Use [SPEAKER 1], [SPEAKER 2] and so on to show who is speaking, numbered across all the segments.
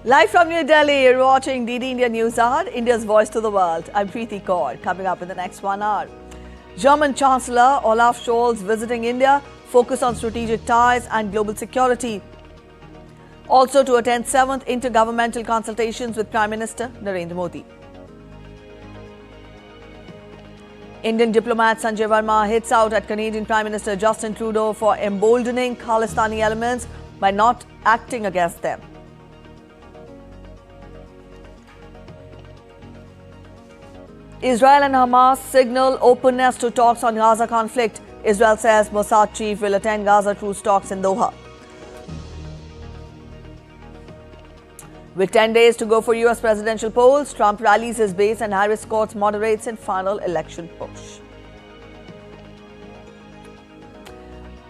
[SPEAKER 1] Live from New Delhi, you're watching DD India News Hour, India's voice to the world. I'm Preeti Kaur. Coming up in the next 1 hour, German Chancellor Olaf Scholz visiting India, focus on strategic ties and global security. Also to attend 7th intergovernmental consultations with Prime Minister Narendra Modi. Indian diplomat Sanjay Verma hits out at Canadian Prime Minister Justin Trudeau for emboldening Khalistani elements by not acting against them. Israel and Hamas signal openness to talks on Gaza conflict. Israel says Mossad chief will attend Gaza truce talks in Doha. With 10 days to go for US presidential polls, Trump rallies his base and Harris courts moderates in final election push.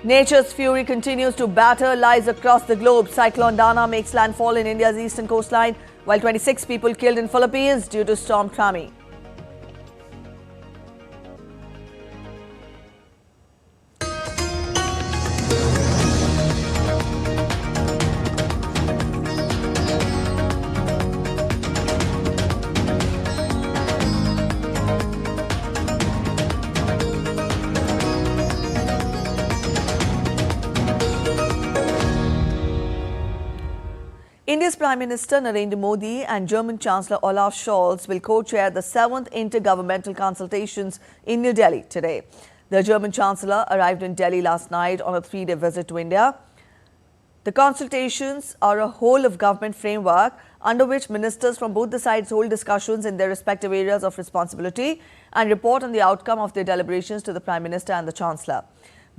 [SPEAKER 1] Nature's fury continues to batter lives across the globe. Cyclone Dana makes landfall in India's eastern coastline, while 26 people killed in Philippines due to Storm Trami. India's Prime Minister Narendra Modi and German Chancellor Olaf Scholz will co-chair the 7th intergovernmental consultations in New Delhi today. The German Chancellor arrived in Delhi last night on a 3-day visit to India. The consultations are a whole-of-government framework under which ministers from both the sides hold discussions in their respective areas of responsibility and report on the outcome of their deliberations to the Prime Minister and the Chancellor.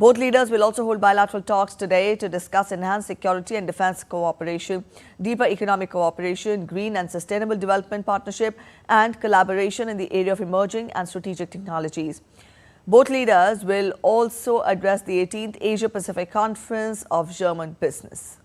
[SPEAKER 1] Both leaders will also hold bilateral talks today to discuss enhanced security and defense cooperation, deeper economic cooperation, green and sustainable development partnership, and collaboration in the area of emerging and strategic technologies. Both leaders will also address the 18th Asia-Pacific Conference of German Business.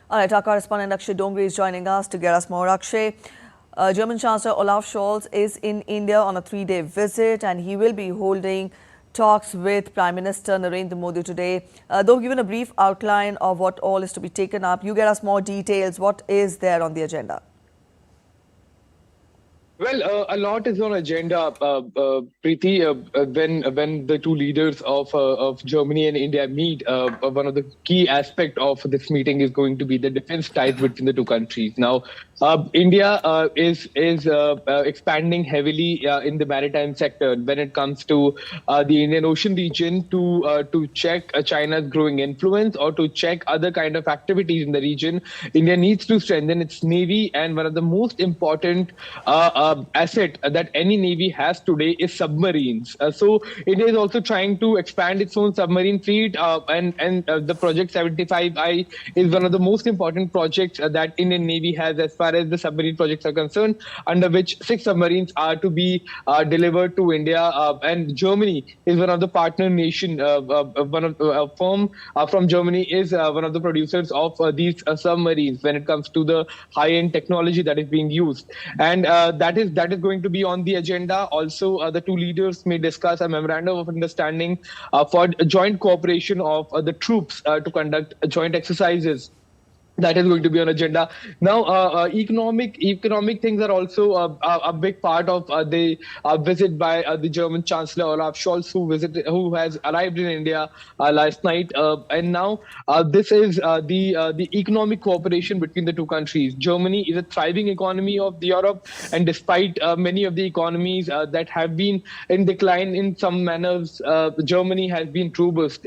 [SPEAKER 1] All right, our correspondent Akshay Dongri is joining us to get us more. Akshay, German Chancellor Olaf Scholz is in India on a 3-day visit and he will be holding talks with Prime Minister Narendra Modi today. Though given a brief outline of what all is to be taken up, you get us more details. What is there on the agenda?
[SPEAKER 2] Well, a lot is on agenda, Preeti. When the two leaders of Germany and India meet, one of the key aspects of this meeting is going to be the defense ties between the two countries. Now, India is expanding heavily in the maritime sector when it comes to the Indian Ocean region to check China's growing influence or to check other kind of activities in the region. India needs to strengthen its navy, and one of the most important asset that any navy has today is submarines. So India is also trying to expand its own submarine fleet, and the Project 75I is one of the most important projects that Indian Navy has as far as the submarine projects are concerned, under which 6 submarines are to be delivered to India. And Germany is one of the partner nation. One of a firm from Germany is one of the producers of these submarines when it comes to the high-end technology that is being used. And that is going to be on the agenda. Also, the two leaders may discuss a memorandum of understanding for joint cooperation of the troops to conduct joint exercises. That is going to be on agenda. Now, economic things are also a big part of the visit by the German Chancellor Olaf Scholz, who has arrived in India last night. And now this is the economic cooperation between the two countries. Germany is a thriving economy of Europe, and despite many of the economies that have been in decline in some manners, Germany has been robust.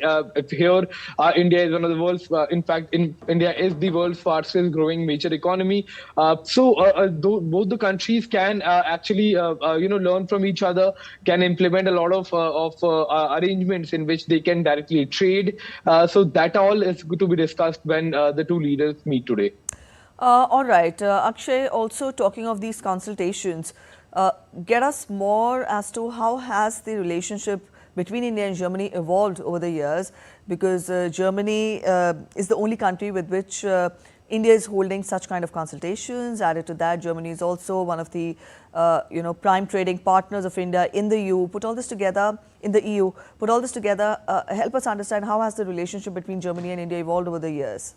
[SPEAKER 2] Here, India is one of the world's. In fact, India is the world's fastest growing major economy. So both the countries can actually learn from each other, can implement a lot of arrangements in which they can directly trade. So that all is going to be discussed when the two leaders meet today.
[SPEAKER 1] All right, Akshay, also talking of these consultations, get us more as to how has the relationship between India and Germany evolved over the years, because Germany is the only country with which India is holding such kind of consultations. Added to that, Germany is also one of the prime trading partners of India in the EU. Put all this together in the EU. Put all this together. Help us understand how has the relationship between Germany and India evolved over the years.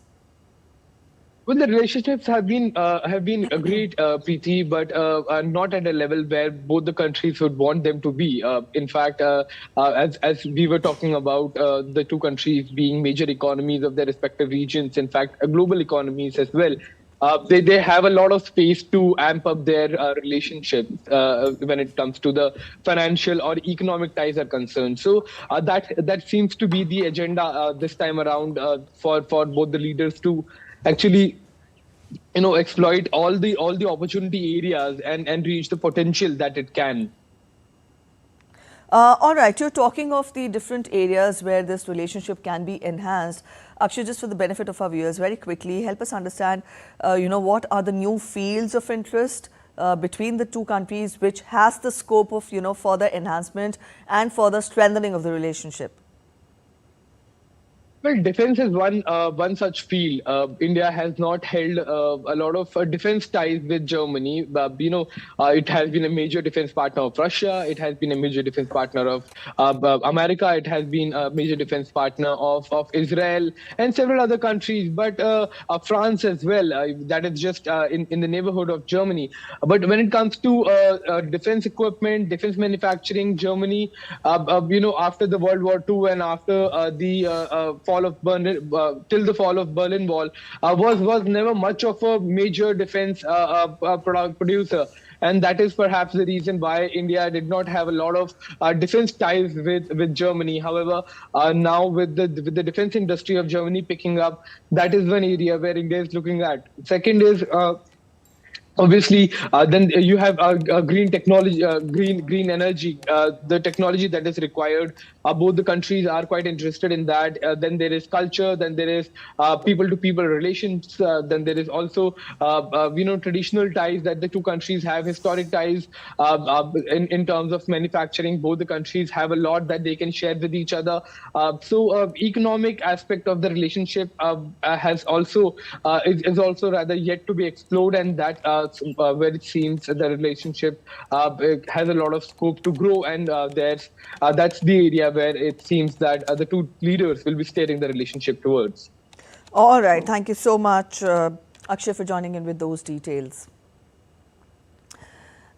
[SPEAKER 2] Well, the relationships have been great, Preeti, but are not at a level where both the countries would want them to be. In fact, as we were talking about the two countries being major economies of their respective regions, in fact, global economies as well. They have a lot of space to amp up their relationships when it comes to the financial or economic ties are concerned. So that seems to be the agenda this time around for both the leaders to actually exploit all the opportunity areas and reach the potential that it can.
[SPEAKER 1] All right, you're talking of the different areas where this relationship can be enhanced. Akshay, just for the benefit of our viewers, very quickly, help us understand, what are the new fields of interest between the two countries, which has the scope of, further enhancement and further strengthening of the relationship?
[SPEAKER 2] Well, defense is one such field. India has not held a lot of defense ties with Germany. It has been a major defense partner of Russia. It has been a major defense partner of America. It has been a major defense partner of Israel and several other countries, but France as well. That is just in the neighborhood of Germany. But when it comes to defense equipment, defense manufacturing, Germany, after the World War II and after till the fall of Berlin Wall, was never much of a major defense producer. And that is perhaps the reason why India did not have a lot of defense ties with Germany. However, now with the defense industry of Germany picking up, that is one area where India is looking at. Second is obviously, then you have green technology, green energy, the technology that is required. Both the countries are quite interested in that. Then there is culture. Then there is people-to-people relations. Then there is also, traditional ties that the two countries have, historic ties in terms of manufacturing. Both the countries have a lot that they can share with each other. So economic aspect of the relationship is also rather yet to be explored, and that where it seems the relationship has a lot of scope to grow, and that's the area where it seems that the two leaders will be steering the relationship towards.
[SPEAKER 1] All right. Thank you so much, Akshay, for joining in with those details.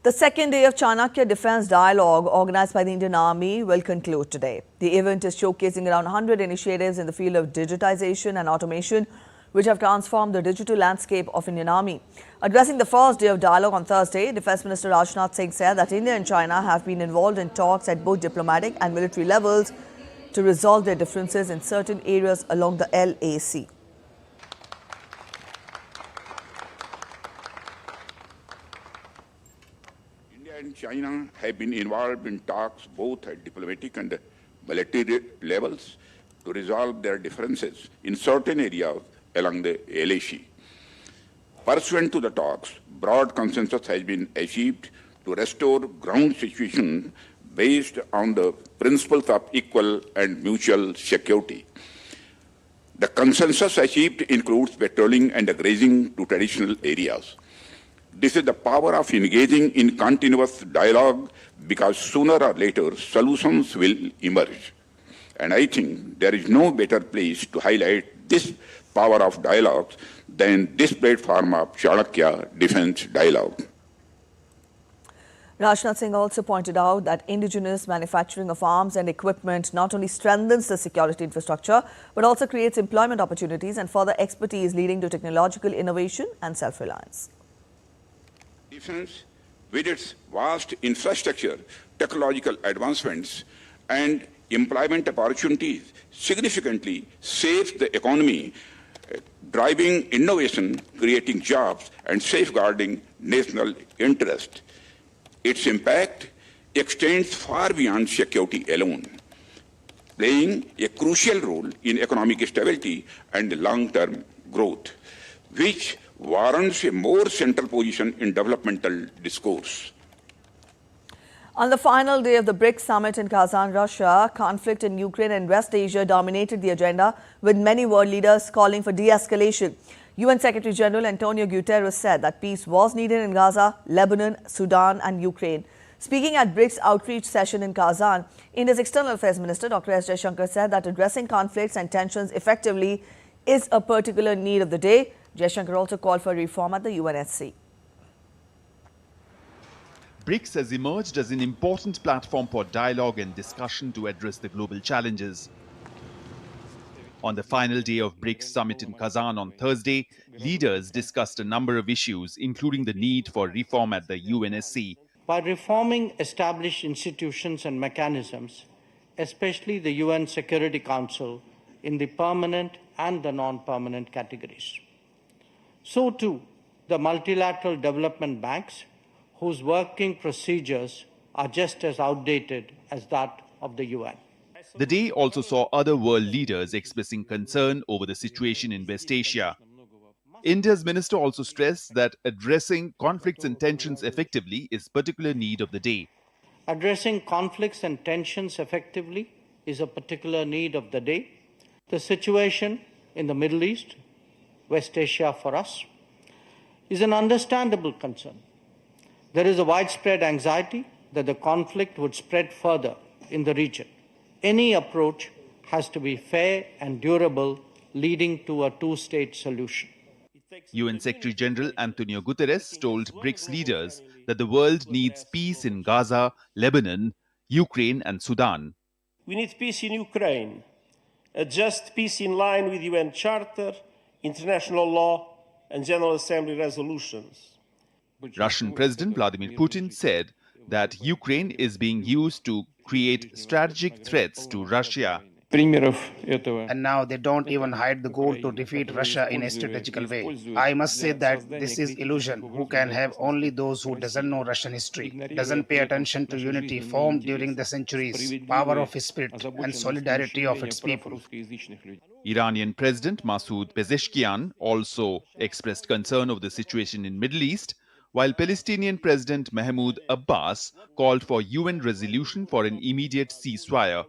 [SPEAKER 1] The second day of Chanakya Defence Dialogue organised by the Indian Army will conclude today. The event is showcasing around 100 initiatives in the field of digitization and automation, which have transformed the digital landscape of Indian Army. Addressing the first day of dialogue on Thursday, Defence Minister Rajnath Singh said that India and China have been involved in talks at both diplomatic and military levels to resolve their differences in certain areas along the LAC.
[SPEAKER 3] India and China have been involved in talks both at diplomatic and military levels to resolve their differences in certain areas along the LAC. Pursuant to the talks, broad consensus has been achieved to restore ground situation based on the principles of equal and mutual security. The consensus achieved includes patrolling and grazing to traditional areas. This is the power of engaging in continuous dialogue, because sooner or later solutions will emerge. And I think there is no better place to highlight this power of dialogue than this platform of Chanakya Defence Dialogue.
[SPEAKER 1] Rajnath Singh also pointed out that indigenous manufacturing of arms and equipment not only strengthens the security infrastructure, but also creates employment opportunities and further expertise, leading to technological innovation and self-reliance.
[SPEAKER 3] Defence, with its vast infrastructure, technological advancements, and employment opportunities, significantly saves the economy, driving innovation, creating jobs, and safeguarding national interest. Its impact extends far beyond security alone, playing a crucial role in economic stability and long-term growth, which warrants a more central position in developmental discourse.
[SPEAKER 1] On the final day of the BRICS summit in Kazan, Russia, conflict in Ukraine and West Asia dominated the agenda, with many world leaders calling for de-escalation. UN Secretary General Antonio Guterres said that peace was needed in Gaza, Lebanon, Sudan and Ukraine. Speaking at BRICS outreach session in Kazan, India's External Affairs Minister Dr. S. Jaishankar said that addressing conflicts and tensions effectively is a particular need of the day. Jaishankar also called for reform at the UNSC.
[SPEAKER 4] BRICS has emerged as an important platform for dialogue and discussion to address the global challenges. On the final day of BRICS summit in Kazan on Thursday, leaders discussed a number of issues, including the need for reform at the UNSC.
[SPEAKER 5] By reforming established institutions and mechanisms, especially the UN Security Council in the permanent and the non-permanent categories. So too, the multilateral development banks, whose working procedures are just as outdated as that of the UN.
[SPEAKER 4] The day also saw other world leaders expressing concern over the situation in West Asia. India's minister also stressed that addressing conflicts and tensions effectively is a particular need of the day.
[SPEAKER 5] Addressing conflicts and tensions effectively is a particular need of the day. The situation in the Middle East, West Asia for us, is an understandable concern. There is a widespread anxiety that the conflict would spread further in the region. Any approach has to be fair and durable, leading to a two-state solution.
[SPEAKER 4] UN Secretary General Antonio Guterres told BRICS leaders that the world needs peace in Gaza, Lebanon, Ukraine and Sudan.
[SPEAKER 6] We need peace in Ukraine, a just peace in line with UN Charter, international law and General Assembly resolutions.
[SPEAKER 4] Russian President Vladimir Putin said that Ukraine is being used to create strategic threats to Russia.
[SPEAKER 7] And now they don't even hide the goal to defeat Russia in a strategical way. I must say that this is illusion. Who can have only those who doesn't know Russian history, doesn't pay attention to unity formed during the centuries, power of his spirit and solidarity of its people.
[SPEAKER 4] Iranian President Masoud Pezeshkian also expressed concern over the situation in Middle East, while Palestinian President Mahmoud Abbas called for UN resolution for an immediate ceasefire.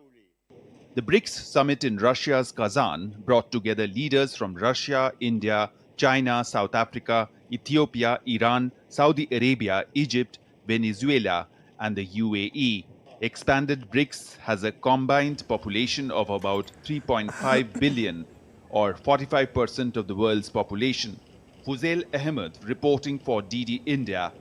[SPEAKER 4] The BRICS summit in Russia's Kazan brought together leaders from Russia, India, China, South Africa, Ethiopia, Iran, Saudi Arabia, Egypt, Venezuela, and the UAE. Expanded BRICS has a combined population of about 3.5 billion, or 45% of the world's population. Fuzail Ahmed reporting for DD India.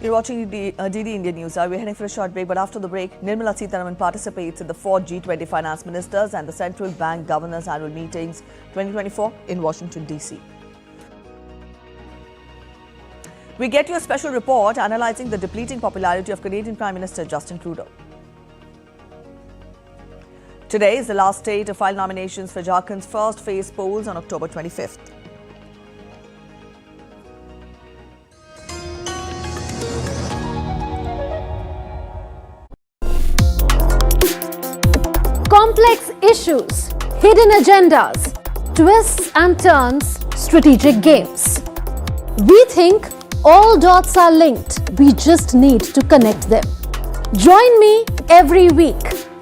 [SPEAKER 1] You're watching DD India News. We're heading for a short break, but after the break, Nirmala Sitharaman participates in the 4th G20 Finance Ministers and the Central Bank Governors Annual Meetings 2024 in Washington, D.C. We get you a special report analysing the depleting popularity of Canadian Prime Minister Justin Trudeau. Today is the last day to file nominations for Jharkhand's first phase polls on October 25th.
[SPEAKER 8] Complex issues, hidden agendas, twists and turns, strategic games. We think all dots are linked. We just need to connect them. Join me every week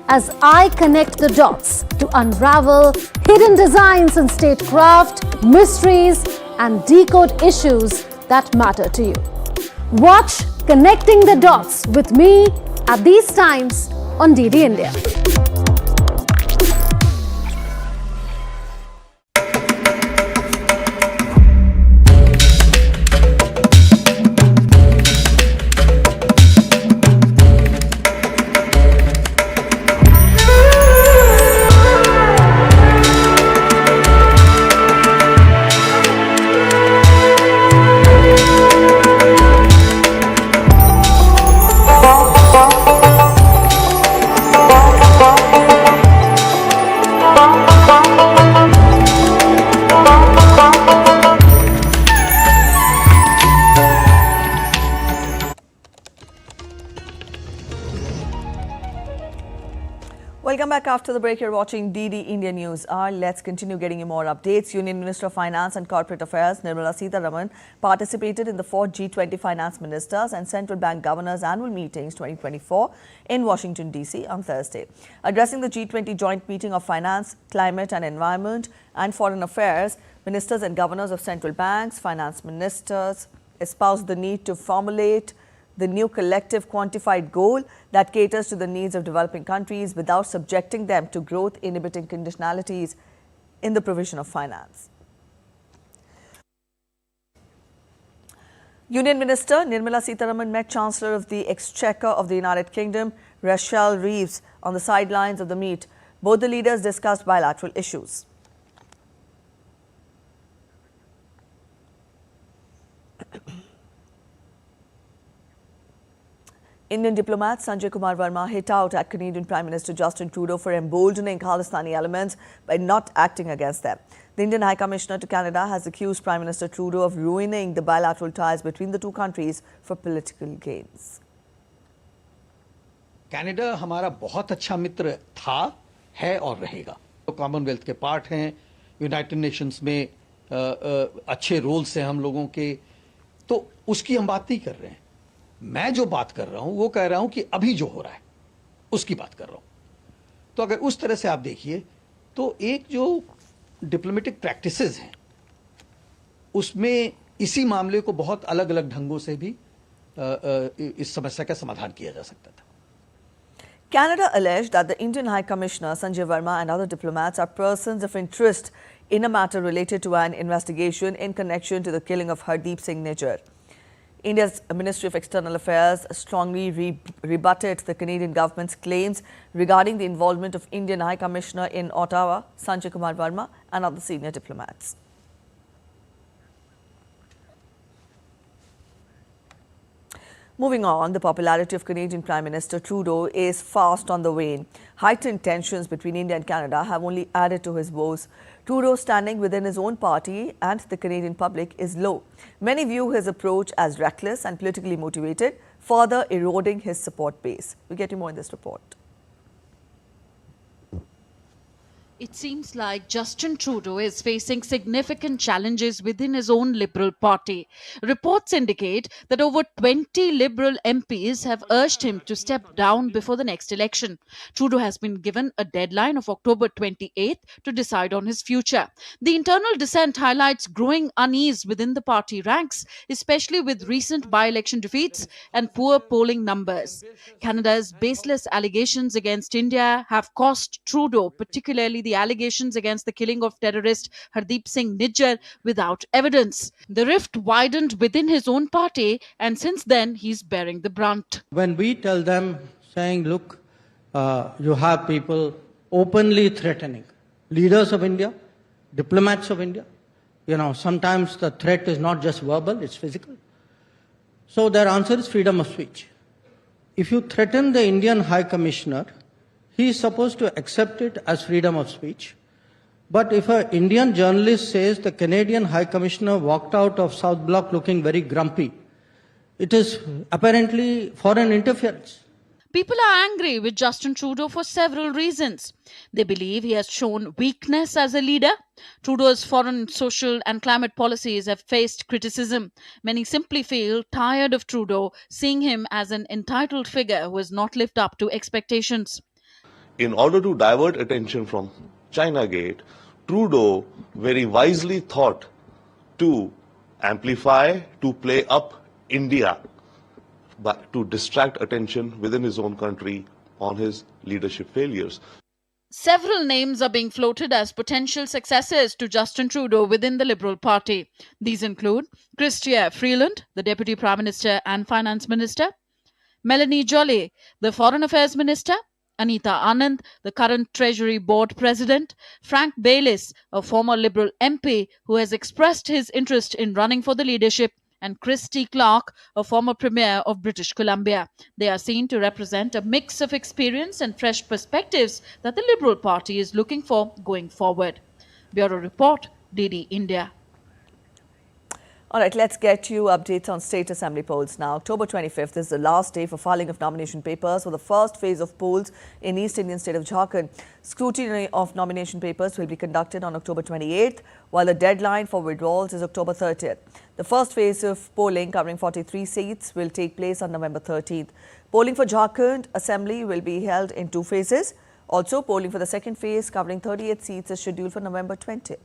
[SPEAKER 8] as I connect the dots to unravel hidden designs in statecraft, mysteries, and decode issues that matter to you. Watch Connecting the Dots with me at these times on DD India.
[SPEAKER 1] Welcome back after the break. You're watching DD India News Hour. Let's continue getting you more updates. Union Minister of Finance and Corporate Affairs Nirmala Sitharaman participated in the 4th G20 Finance Ministers and Central Bank Governors Annual Meetings 2024 in Washington, D.C. on Thursday. Addressing the G20 joint meeting of Finance, Climate and Environment and Foreign Affairs, ministers and governors of central banks, finance ministers espoused the need to formulate the new collective quantified goal that caters to the needs of developing countries without subjecting them to growth-inhibiting conditionalities in the provision of finance. Union Minister Nirmala Sitharaman met Chancellor of the Exchequer of the United Kingdom, Rachel Reeves, on the sidelines of the meet. Both the leaders discussed bilateral issues. Indian diplomat Sanjay Kumar Verma hit out at Canadian Prime Minister Justin Trudeau for emboldening Khalistani elements by not acting against them. The Indian High Commissioner to Canada has accused Prime Minister Trudeau of ruining the bilateral ties between the two countries for political gains.
[SPEAKER 9] Canada हमारा बहुत अच्छा मित्र था, है और रहेगा। तो Commonwealth के part हैं, यूनाइटेड नेशंस में अच्छे रोल्स हैं हम लोगों के, तो उसकी हम बात नहीं कर रहे हैं। मैं जो बात कर रहा हूं वो कह रहा हूं कि अभी जो हो रहा है उसकी बात कर रहा हूं। तो अगर उस तरह से आप देखिए तो एक जो डिप्लोमेटिक प्रैक्टिसेस हैं उसमें इसी मामले को बहुत अलग अलग ढंगों से भी इस समस्या का समाधान किया जा सकता था।
[SPEAKER 1] Canada alleged that the Indian High Commissioner Sanjay Verma and other diplomats are persons of interest in a matter related to an investigation in connection to the killing of Hardeep Singh Nijjar. India's Ministry of External Affairs strongly rebutted the Canadian government's claims regarding the involvement of Indian High Commissioner in Ottawa, Sanjay Kumar Verma, and other senior diplomats. Moving on, the popularity of Canadian Prime Minister Trudeau is fast on the wane. Heightened tensions between India and Canada have only added to his woes. Trudeau's standing within his own party and the Canadian public is low. Many view his approach as reckless and politically motivated, further eroding his support base. We'll get you more in this report.
[SPEAKER 10] It seems like Justin Trudeau is facing significant challenges within his own Liberal Party. Reports indicate that over 20 Liberal MPs have urged him to step down before the next election. Trudeau has been given a deadline of October 28th to decide on his future. The internal dissent highlights growing unease within the party ranks, especially with recent by-election defeats and poor polling numbers. Canada's baseless allegations against India have cost Trudeau, particularly the allegations against the killing of terrorist Hardeep Singh Nijjar, without evidence. The rift widened within his own party, and since then he's bearing the brunt.
[SPEAKER 11] When we tell them, saying, look, you have people openly threatening leaders of India, diplomats of India, sometimes the threat is not just verbal, it's physical. So their answer is freedom of speech. If you threaten the Indian High Commissioner, he is supposed to accept it as freedom of speech. But if an Indian journalist says the Canadian High Commissioner walked out of South Block looking very grumpy, it is apparently foreign interference.
[SPEAKER 10] People are angry with Justin Trudeau for several reasons. They believe he has shown weakness as a leader. Trudeau's foreign, social and climate policies have faced criticism. Many simply feel tired of Trudeau, seeing him as an entitled figure who has not lived up to expectations.
[SPEAKER 12] In order to divert attention from China Gate, Trudeau very wisely thought to amplify, to play up India, but to distract attention within his own country on his leadership failures.
[SPEAKER 10] Several names are being floated as potential successors to Justin Trudeau within the Liberal Party. These include Chrystia Freeland, the Deputy Prime Minister and Finance Minister, Melanie Joly, the Foreign Affairs Minister, Anita Anand, the current Treasury Board President, Frank Baylis, a former Liberal MP who has expressed his interest in running for the leadership, and Christy Clark, a former Premier of British Columbia. They are seen to represent a mix of experience and fresh perspectives that the Liberal Party is looking for going forward. Bureau Report, DD India.
[SPEAKER 1] All right, let's get you updates on state assembly polls now. October 25th is the last day for filing of nomination papers for the first phase of polls in East Indian state of Jharkhand. Scrutiny of nomination papers will be conducted on October 28th, while the deadline for withdrawals is October 30th. The first phase of polling, covering 43 seats, will take place on November 13th. Polling for Jharkhand assembly will be held in 2 phases. Also, polling for the second phase, covering 38 seats, is scheduled for November 20th.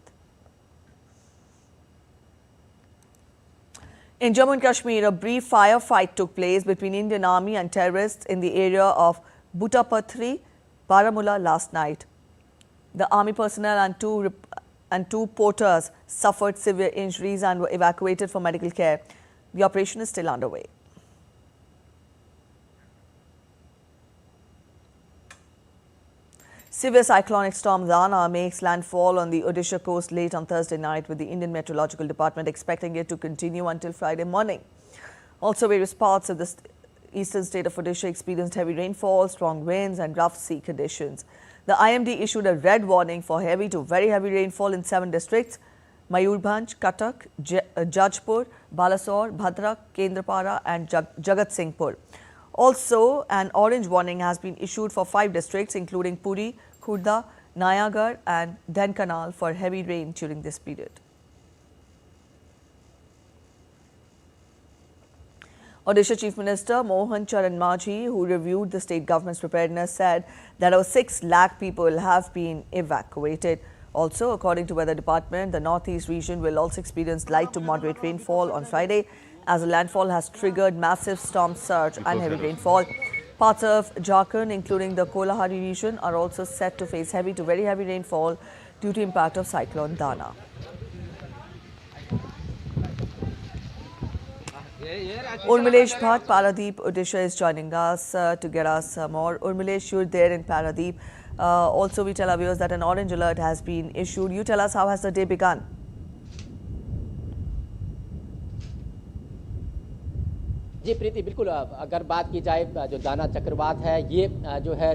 [SPEAKER 1] In Jammu and Kashmir, a brief firefight took place between Indian Army and terrorists in the area of Butapathri, Baramulla last night. The army personnel and two porters suffered severe injuries and were evacuated for medical care. The operation is still underway. Severe cyclonic storm Dana makes landfall on the Odisha coast late on Thursday night, with the Indian Meteorological Department expecting it to continue until Friday morning. Also, various parts of the eastern state of Odisha experienced heavy rainfall, strong winds and rough sea conditions. The IMD issued a red warning for heavy to very heavy rainfall in 7 districts: Mayurbhanj, Cuttack, Jajpur, Balasore, Bhadrak, Kendrapara and Jagatsinghpur. Also, an orange warning has been issued for 5 districts, including Puri, Khurda, Nayagarh and Dhenkanal, for heavy rain during this period. Odisha Chief Minister Mohan Charan Majhi, who reviewed the state government's preparedness, said that over 6 lakh people have been evacuated. Also, according to Weather Department, the northeast region will also experience light to moderate rainfall on Friday, as the landfall has triggered massive storm surge and heavy rainfall. Parts of Jharkhand, including the Kolahari region, are also set to face heavy to very heavy rainfall due to impact of Cyclone Dana. Urmilesh Bhatt, Paradeep, Odisha, is joining us to get us more. Urmilesh, you're there in Paradeep. Also, we tell our viewers that an orange alert has been issued. You tell us, how has the day begun?
[SPEAKER 13] जी प्रीति, बिल्कुल अगर बात की जाए, जो दाना चक्रवात है ये जो है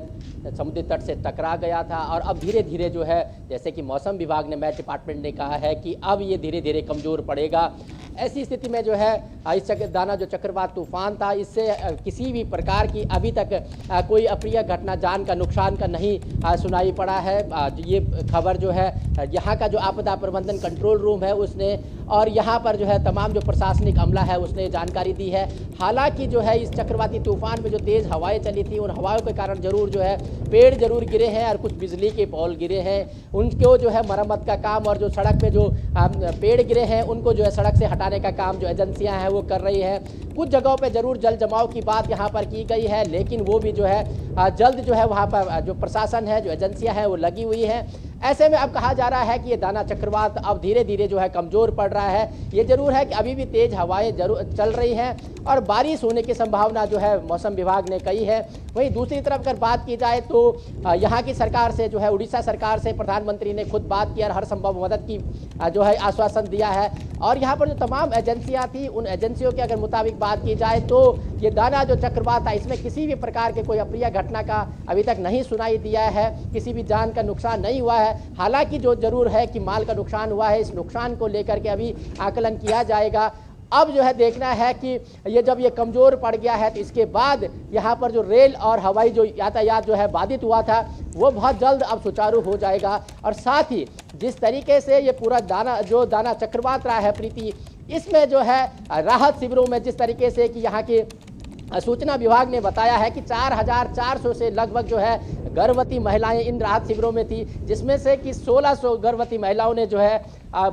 [SPEAKER 13] समुद्री तट से टकरा गया था और अब धीरे धीरे जो है, जैसे कि मौसम विभाग ने, मैट डिपार्टमेंट ने कहा है कि अब ये धीरे धीरे कमज़ोर पड़ेगा। ऐसी स्थिति में जो है इस दाना जो चक्रवात तूफान था, इससे किसी भी प्रकार की अभी तक कोई अप्रिय घटना, जान का नुकसान का नहीं सुनाई पड़ा है। ये खबर जो है यहाँ का जो आपदा प्रबंधन कंट्रोल रूम है उसने, और यहाँ पर जो है तमाम जो प्रशासनिक अमला है उसने जानकारी दी है। हालांकि जो है इस चक्रवाती तूफान में जो तेज़ हवाएं चली थी, उन हवाओं के कारण जरूर जो है पेड़ जरूर गिरे हैं और कुछ बिजली के पोल गिरे हैं। उनको जो है मरम्मत का काम, और जो सड़क पे जो पेड़ गिरे हैं उनको जो है सड़क से हटाने का काम जो एजेंसियां हैं वो कर रही हैं। कुछ जगहों पे जरूर जल जमाव की बात यहाँ पर की गई है, लेकिन वो भी जो है जल्द जो है वहाँ पर जो प्रशासन है, जो एजेंसियाँ हैं वो लगी हुई हैं। ऐसे में अब कहा जा रहा है कि ये दाना चक्रवात अब धीरे धीरे जो है कमज़ोर पड़ रहा है। ये जरूर है कि अभी भी तेज़ हवाएं जरूर चल रही हैं और बारिश होने की संभावना जो है मौसम विभाग ने कही है। वहीं दूसरी तरफ अगर बात की जाए तो यहाँ की सरकार से जो है, उड़ीसा सरकार से प्रधानमंत्री ने खुद बात की और हर संभव मदद की जो है आश्वासन दिया है। और यहाँ पर जो तमाम एजेंसियाँ थी, उन एजेंसियों के अगर मुताबिक बात की जाए तो ये दाना जो चक्रवात था, इसमें किसी भी प्रकार के कोई अप्रिय घटना का अभी तक नहीं सुनाई दिया है, किसी भी जान का नुकसान नहीं हुआ है। हालांकि जो जरूर है कि माल का नुकसान हुआ है, इस नुकसान को लेकर के अभी आकलन किया जाएगा। अब जो है देखना है कि ये जब ये कमज़ोर पड़ गया है तो इसके बाद यहाँ पर जो रेल और हवाई जो यातायात जो है बाधित हुआ था वो बहुत जल्द अब सुचारू हो जाएगा। और साथ ही जिस तरीके से ये पूरा दाना चक्रवात रहा है प्रीति, इसमें जो है राहत शिविरों में जिस तरीके से कि यहाँ के सूचना विभाग ने बताया है कि 4400 से लगभग जो है गर्भवती महिलाएं इन राहत शिविरों में थी, जिसमें से कि 1600 गर्भवती महिलाओं ने जो है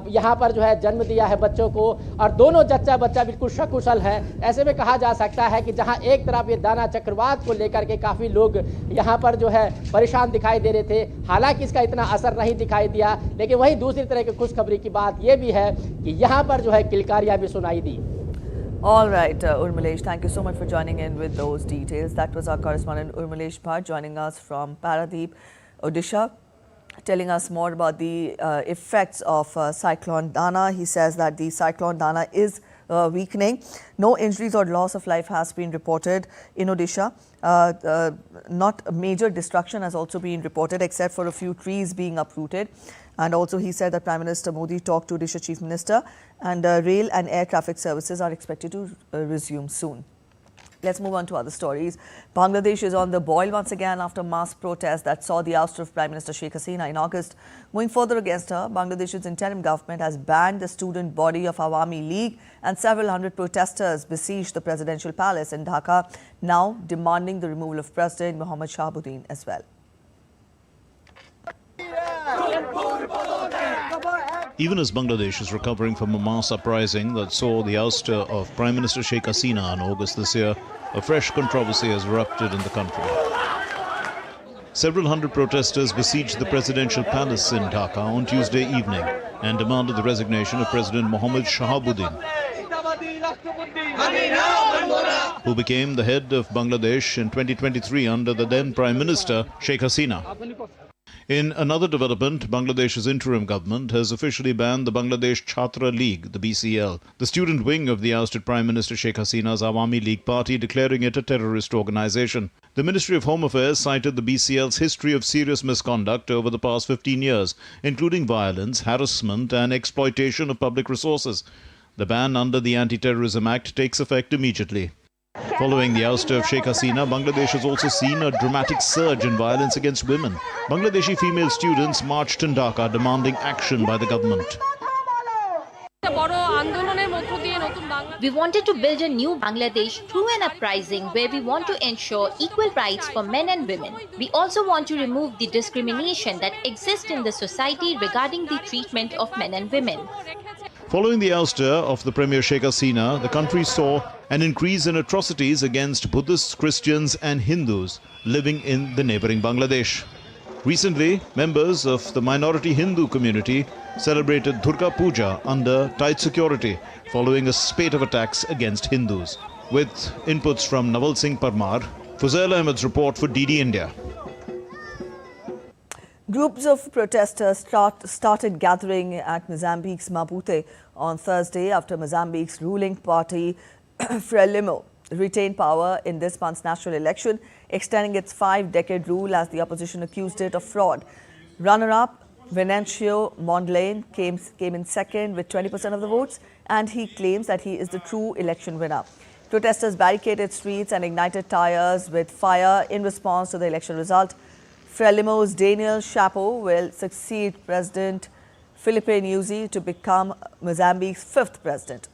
[SPEAKER 13] यहाँ पर जो है जन्म दिया है बच्चों को, और दोनों जच्चा बच्चा बिल्कुल सकुशल हैं। ऐसे में कहा जा सकता है कि जहाँ एक तरफ ये दाना चक्रवात को लेकर के काफ़ी लोग यहाँ पर जो है परेशान दिखाई दे रहे थे, हालांकि इसका इतना असर नहीं दिखाई दिया, लेकिन वहीं दूसरी तरह की खुशखबरी की बात ये भी है कि यहाँ पर जो है किलकारियाँ भी सुनाई दी।
[SPEAKER 1] All right, Urmilesh, thank you so much for joining in with those details. That was our correspondent Urmilesh Bhatt joining us from Paradeep, Odisha, telling us more about the effects of Cyclone Dana. He says that the Cyclone Dana is weakening. No injuries or loss of life has been reported in Odisha. Not major destruction has also been reported, except for a few trees being uprooted. And also he said that Prime Minister Modi talked to Odisha Chief Minister, and rail and air traffic services are expected to resume soon. Let's move on to other stories. Bangladesh is on the boil once again after mass protests that saw the ouster of Prime Minister Sheikh Hasina in August. Going further against her, Bangladesh's interim government has banned the student body of Awami League, and several hundred protesters besieged the presidential palace in Dhaka, now demanding the removal of President Mohammad Shahabuddin as well.
[SPEAKER 14] Even as Bangladesh is recovering from a mass uprising that saw the ouster of Prime Minister Sheikh Hasina in August this year, a fresh controversy has erupted in the country. Several hundred protesters besieged the presidential palace in Dhaka on Tuesday evening and demanded the resignation of President Mohammad Shahabuddin, who became the head of Bangladesh in 2023 under the then Prime Minister Sheikh Hasina. In another development, Bangladesh's interim government has officially banned the Bangladesh Chhatra League, the BCL, the student wing of the ousted Prime Minister Sheikh Hasina's Awami League party, declaring it a terrorist organization. The Ministry of Home Affairs cited the BCL's history of serious misconduct over the past 15 years, including violence, harassment and exploitation of public resources. The ban under the Anti-Terrorism Act takes effect immediately. Following the ouster of Sheikh Hasina, Bangladesh has also seen a dramatic surge in violence against women. Bangladeshi female students marched in Dhaka demanding action by the government.
[SPEAKER 15] We wanted to build a new Bangladesh through an uprising where we want to ensure equal rights for men and women. We also want to remove the discrimination that exists in the society regarding the treatment of men and women.
[SPEAKER 14] Following the ouster of the Premier Sheikh Hasina, the country saw an increase in atrocities against Buddhists, Christians and Hindus living in the neighboring Bangladesh. Recently, members of the minority Hindu community celebrated Durga Puja under tight security following a spate of attacks against Hindus. With inputs from Naval Singh Parmar, Fuzail Ahmed's report for DD India.
[SPEAKER 1] Groups of protesters started gathering at Mozambique's Maputo on Thursday after Mozambique's ruling party, Frelimo, retained power in this month's national election, extending its 5-decade rule as the opposition accused it of fraud. Runner-up Venancio Mondlane came in second with 20% of the votes, and he claims that he is the true election winner. Protesters barricaded streets and ignited tires with fire in response to the election result. Frelimo's Daniel Chapo will succeed President Filipe Nyusi to become Mozambique's 5th president.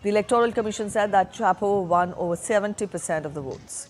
[SPEAKER 1] The Electoral Commission said that Chapo won over 70% of the votes.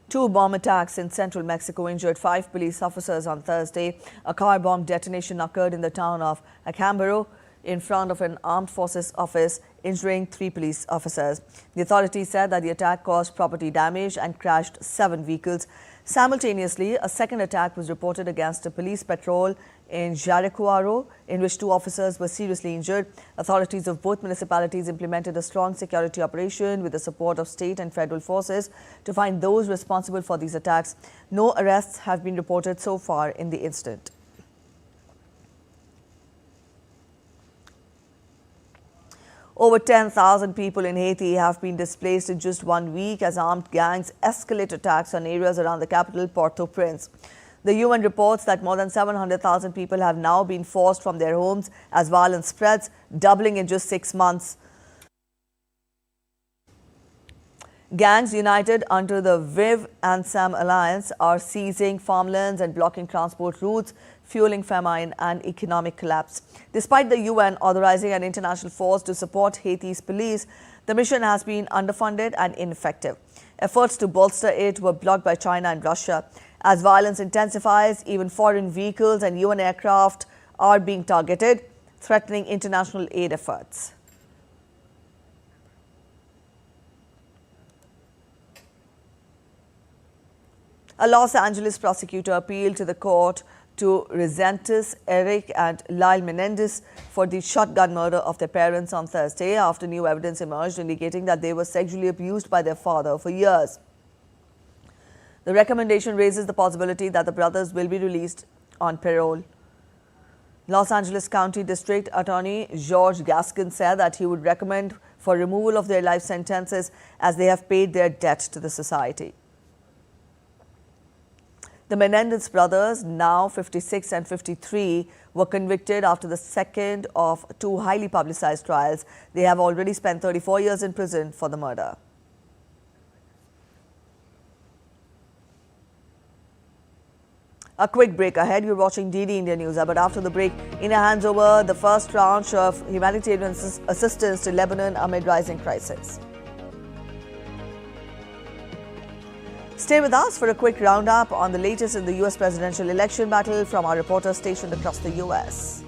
[SPEAKER 1] Two bomb attacks in central Mexico injured 5 police officers on Thursday. A car bomb detonation occurred in the town of Acambaro in front of an armed forces office, injuring 3 police officers. The authorities said that the attack caused property damage and crashed 7 vehicles. Simultaneously, a second attack was reported against a police patrol in Jaricuaro, in which 2 officers were seriously injured. Authorities of both municipalities implemented a strong security operation with the support of state and federal forces to find those responsible for these attacks. No arrests have been reported so far in the incident. Over 10,000 people in Haiti have been displaced in just 1 week as armed gangs escalate attacks on areas around the capital, Port-au-Prince. The UN reports that more than 700,000 people have now been forced from their homes as violence spreads, doubling in just 6 months. Gangs united under the Viv and Sam Alliance are seizing farmlands and blocking transport routes, fueling famine and economic collapse. Despite the UN authorizing an international force to support Haiti's police, the mission has been underfunded and ineffective. Efforts to bolster it were blocked by China and Russia. As violence intensifies, even foreign vehicles and UN aircraft are being targeted, threatening international aid efforts. A Los Angeles prosecutor appealed to the court to Resentis, Eric and Lyle Menendez for the shotgun murder of their parents on Thursday after new evidence emerged indicating that they were sexually abused by their father for years. The recommendation raises the possibility that the brothers will be released on parole. Los Angeles County District Attorney George Gaskin said that he would recommend for removal of their life sentences as they have paid their debt to the society. The Menendez brothers, now 56 and 53, were convicted after the second of two highly publicized trials. They have already spent 34 years in prison for the murder. A quick break ahead. You're watching DD India News. But after the break, India hands over the first tranche of humanitarian assistance to Lebanon amid rising crisis. Stay with us for a quick roundup on the latest in the U.S. presidential election battle from our reporters stationed across the U.S.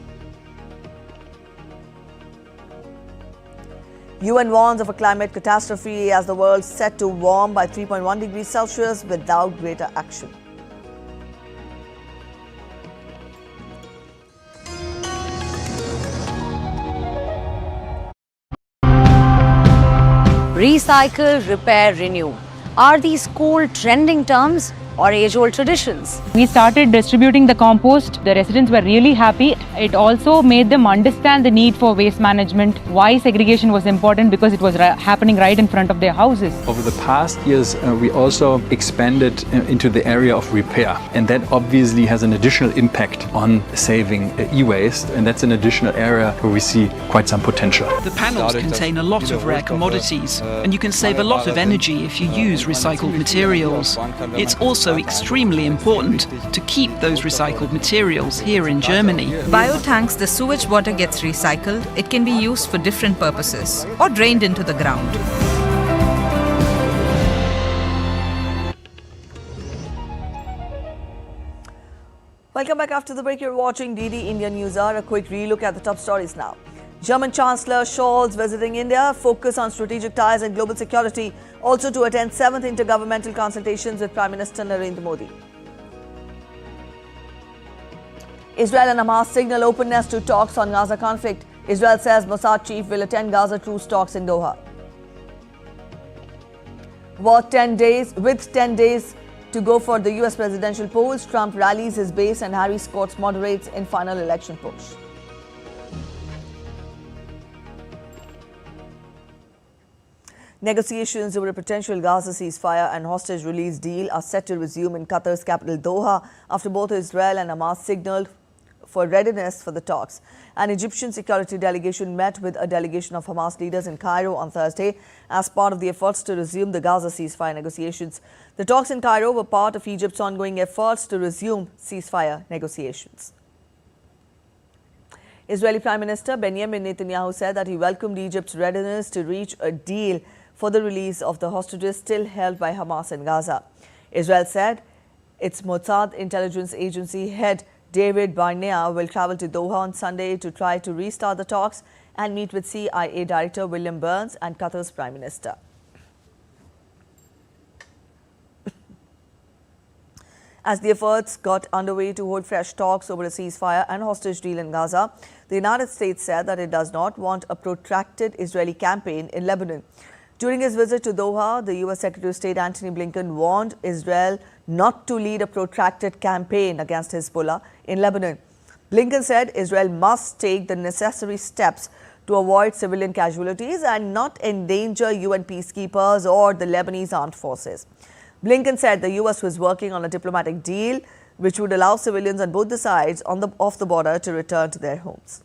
[SPEAKER 1] UN warns of a climate catastrophe as the world set to warm by 3.1 degrees Celsius without greater action.
[SPEAKER 16] Recycle, repair, renew. Are these cool trending terms or age-old traditions?
[SPEAKER 17] We started distributing the compost. The residents were really happy. It also made them understand the need for waste management, why segregation was important, because it was happening right in front of their houses.
[SPEAKER 18] Over the past years, we also expanded into the area of repair, and that obviously has an additional impact on saving e-waste, and that's an additional area where we see quite some potential.
[SPEAKER 19] The panels contain a lot of rare commodities, and you can save a lot of energy if you use recycled materials. It's also extremely important to keep those recycled materials here in Germany.
[SPEAKER 20] Biotanks, the sewage water gets recycled. It can be used for different purposes or drained into the ground.
[SPEAKER 1] Welcome back after the break. You're watching DD India News Hour. A quick relook at the top stories now. German Chancellor Scholz visiting India, focus on strategic ties and global security, also to attend 7th intergovernmental consultations with Prime Minister Narendra Modi. Israel and Hamas signal openness to talks on Gaza conflict. Israel says Mossad chief will attend Gaza truce talks in Doha. With 10 days to go for the US presidential polls, Trump rallies his base and Harris Scott moderates in final election push. Negotiations over a potential Gaza ceasefire and hostage release deal are set to resume in Qatar's capital Doha after both Israel and Hamas signaled for readiness for the talks. An Egyptian security delegation met with a delegation of Hamas leaders in Cairo on Thursday as part of the efforts to resume the Gaza ceasefire negotiations. The talks in Cairo were part of Egypt's ongoing efforts to resume ceasefire negotiations. Israeli Prime Minister Benjamin Netanyahu said that he welcomed Egypt's readiness to reach a deal for the release of the hostages still held by Hamas in Gaza. Israel said its Mossad intelligence agency head David Barnea will travel to Doha on Sunday to try to restart the talks and meet with CIA Director William Burns and Qatar's Prime Minister. As the efforts got underway to hold fresh talks over a ceasefire and hostage deal in Gaza, the United States said that it does not want a protracted Israeli campaign in Lebanon. During his visit to Doha, the U.S. Secretary of State Antony Blinken warned Israel not to lead a protracted campaign against Hezbollah in Lebanon. Blinken said Israel must take the necessary steps to avoid civilian casualties and not endanger UN peacekeepers or the Lebanese armed forces. Blinken said the U.S. was working on a diplomatic deal which would allow civilians on both the sides of the border to return to their homes.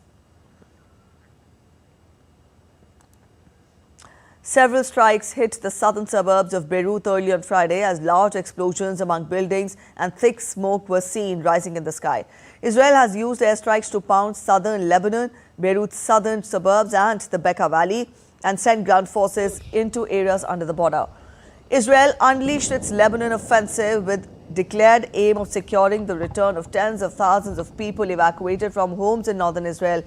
[SPEAKER 1] Several strikes hit the southern suburbs of Beirut early on Friday as large explosions among buildings and thick smoke were seen rising in the sky. Israel has used airstrikes to pound southern Lebanon, Beirut's southern suburbs and the Bekaa Valley and send ground forces into areas under the border. Israel unleashed its Lebanon offensive with declared aim of securing the return of tens of thousands of people evacuated from homes in northern Israel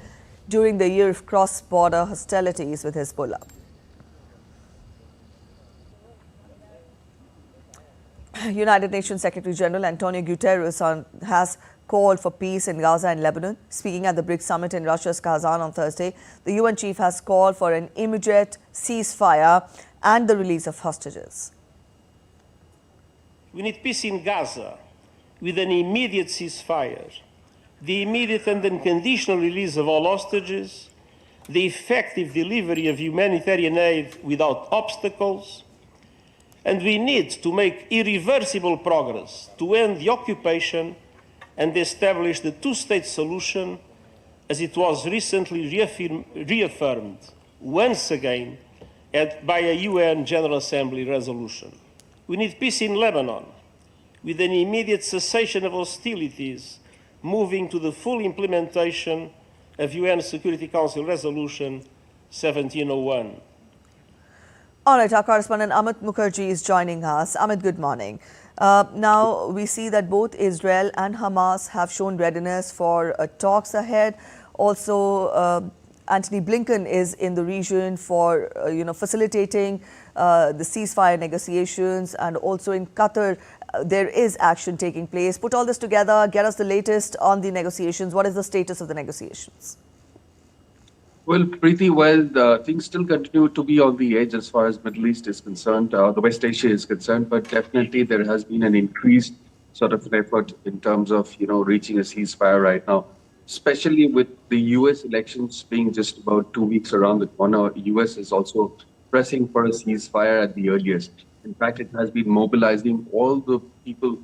[SPEAKER 1] during the year of cross-border hostilities with Hezbollah. United Nations Secretary General Antonio Guterres has called for peace in Gaza and Lebanon. Speaking at the BRICS summit in Russia's Kazan on Thursday, the UN chief has called for an immediate ceasefire and the release of hostages.
[SPEAKER 6] We need peace in Gaza with an immediate ceasefire, the immediate and unconditional release of all hostages, the effective delivery of humanitarian aid without obstacles, and we need to make irreversible progress to end the occupation and establish the two-state solution as it was recently reaffirmed once again by a UN General Assembly resolution. We need peace in Lebanon, with an immediate cessation of hostilities, moving to the full implementation of UN Security Council Resolution 1701.
[SPEAKER 1] All right, our correspondent Amit Mukherjee is joining us. Amit, good morning. Now, we see that both Israel and Hamas have shown readiness for talks ahead. Also, Antony Blinken is in the region for, facilitating the ceasefire negotiations, and also in Qatar, there is action taking place. Put all this together, get us the latest on the negotiations. What is the status of the negotiations?
[SPEAKER 21] Well, pretty well. Things still continue to be on the edge as far as Middle East is concerned, the West Asia is concerned, but definitely there has been an increased sort of an effort in terms of, reaching a ceasefire right now, especially with the US elections being just about 2 weeks around the corner. US is also pressing for a ceasefire at the earliest. In fact, it has been mobilizing all the people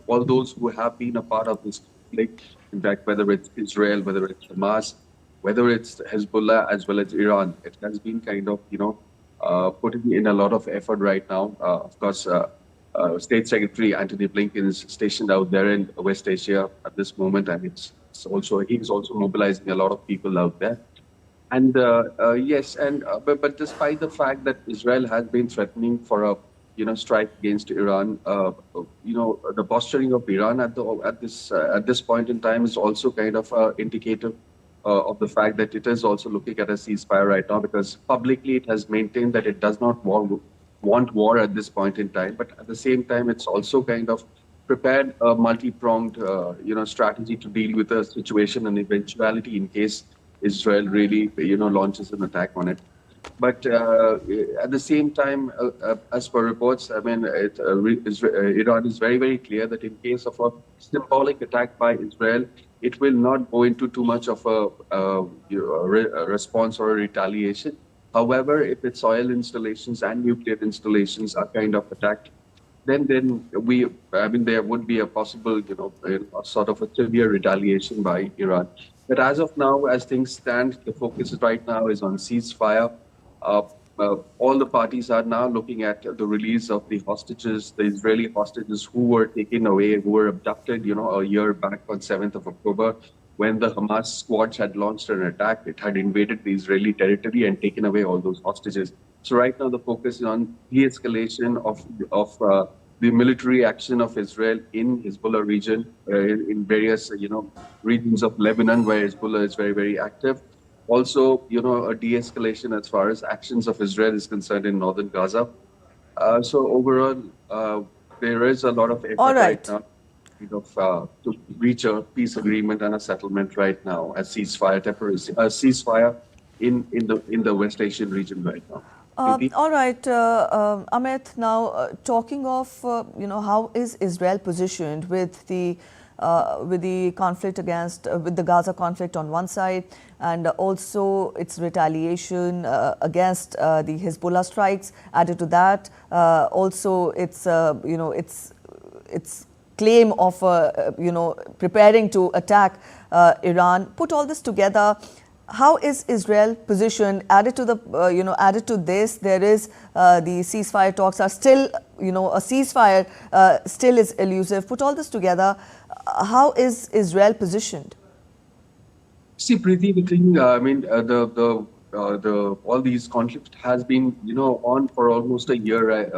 [SPEAKER 21] all those who have been a part of this conflict. In fact, whether it's Israel, whether it's Hamas, whether it's Hezbollah as well as Iran, it has been kind of, putting in a lot of effort right now. Of course, State Secretary Antony Blinken is stationed out there in West Asia at this moment, and he's also mobilizing a lot of people out there. And but despite the fact that Israel has been threatening for a strike against Iran, the posturing of Iran at this point in time is also kind of indicative of the fact that it is also looking at a ceasefire right now, because publicly it has maintained that it does not want war at this point in time, but at the same time it's also kind of prepared a multi-pronged strategy to deal with the situation and eventuality in case Israel really launches an attack on it. But at the same time, as per reports, I mean, Iran is very, very clear that in case of a symbolic attack by Israel, it will not go into too much of a response or a retaliation. However, if its oil installations and nuclear installations are kind of attacked, then there would be a possible, sort of a severe retaliation by Iran. But as of now, as things stand, the focus right now is on ceasefire. All the parties are now looking at the release of the hostages, the Israeli hostages who were taken away, who were abducted, a year back on 7th of October, when the Hamas squads had launched an attack. It had invaded the Israeli territory and taken away all those hostages. So right now the focus is on de-escalation of the military action of Israel in Hezbollah region, in various regions of Lebanon where Hezbollah is very, very active. Also, a de-escalation as far as actions of Israel is concerned in northern Gaza. So overall, there is a lot of effort right now to reach a peace agreement and a settlement right now, a ceasefire in the West Asian region right now.
[SPEAKER 1] All right, Amit. Now, talking of how is Israel positioned with the conflict with the Gaza conflict on one side, and also its retaliation against the Hezbollah strikes. Added to that, also its claim of preparing to attack Iran. Put all this together, how is Israel positioned? Added to this, there is the ceasefire talks are still, a ceasefire still is elusive. Put all this together, how is Israel positioned?
[SPEAKER 21] See, Preeti, the thing, I mean, all these conflicts has been, on for almost a year